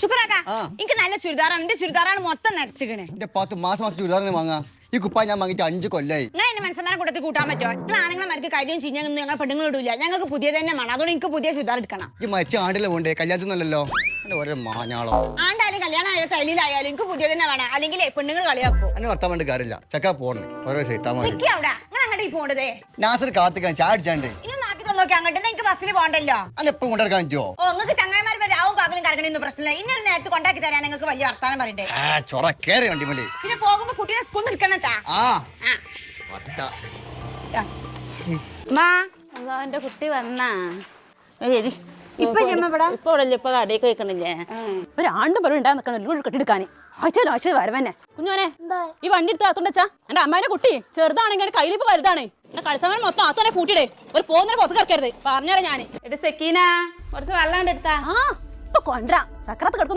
ശുക്രാക്ക എനിക്ക് നല്ല ചുരിദാറാണ്. എന്റെ ചുരിദാറാണ് മൊത്തം നരച്ചിക്കണേ. എന്റെ 10 മാസം ചുരിദാറിന് വാങ്ങാം. ഈ കുപ്പായ ഞാൻ വാങ്ങിട്ട് 5 കൊല്ലായി. നിങ്ങൾ എന്നെ മനസ്സമാരെ കൂട്ടത്തിൽ കൂട്ടാൻ പറ്റുമോ? നിങ്ങൾ ആണുങ്ങളെ മരക്ക് കാര്യം ചെയ്യാൻ ഞങ്ങൾ പെണ്ണുങ്ങൾ ഇടില്ല. ഞങ്ങൾക്ക് പുതിയ തന്നെ വേണം. അതുകൊണ്ട് എനിക്ക് പുതിയ ചുരിദാർ എടുക്കണം. ഈ മരിച്ച ആണ്ടിലെ പോണ്ടേ കല്യാണത്തിനല്ലോ. ഓരോ മാഞ്ഞാളോ ആണ്ടായാലും കല്യാണം ആയാലും തൈലിലായാലും എനിക്ക് പുതിയ തന്നെ വേണം. അല്ലെങ്കിൽ പെണ്ണുങ്ങൾ കളിയാക്കും. എന്നെ വർത്താൻ വേണ്ടി കാര്യമില്ല. ചക്ക പോണേ ഓരോ ശൈത്താമാര്. അവിടെ നിങ്ങൾ അങ്ങോട്ട് പോണ്ടതേ നാസർ കാത്തിക്കാൻ ചായ അടിച്ചാണ്ട് ഇനി നാക്കി നോക്കി അങ്ങോട്ട് എനിക്ക് ബസ്സിൽ പോകണ്ടല്ലോ. അല്ല എപ്പോഴും കൊണ്ടെടുക്കാൻ പറ്റുമോ? ഓ നിങ്ങൾക്ക് ചങ്ങായിമാർ രാവും പകലും കറങ്ങണമെന്ന് പ്രശ്നമില്ല. ഇന്നൊരു നേരത്ത് കൊണ്ടാക്കി തരാൻ നിങ്ങൾക്ക് വലിയ വർത്താനം പറയണ്ടേ. ചൊറ കേറി വണ്ടി മതി. പിന്നെ പോകുമ്പോ കുട്ടീനെ സ്കൂളിൽ എടുക്കണട്ടാ. എന്റെ കുട്ടി വന്നാ ഇപ്പൊ ഇപ്പൊ ഇപ്പൊ കടയിലേക്ക് വെക്കണില്ലേ? ഒരാണ്ടും പോലും ഉണ്ടാ നിക്കണല്ലോ കെട്ടിയെടുക്കാന്. ആഴ്ച വരവന്നെ കുഞ്ഞോനെ ഈ വണ്ടി എടുത്ത് അകത്തുണ്ടച്ചാ. എന്റെ അമ്മേന്റെ കുട്ടി ചെറുതാണെങ്കിൽ കയ്യിലിപ്പോ വലുതാണ്. എന്റെ കളിസമയം മൊത്തം അകത്തന്നെ പൂട്ടിയിടേ. ഒരു പോകുന്നതിന് പുറത്ത് കിടക്കരുത്. പറഞ്ഞാലേ ഞാന് എന്റെ സെക്കീന കുറച്ച് വെള്ളം എടുത്താ ഇപ്പൊ കൊണ്ടാ സക്രാത്ത് കിടക്കും.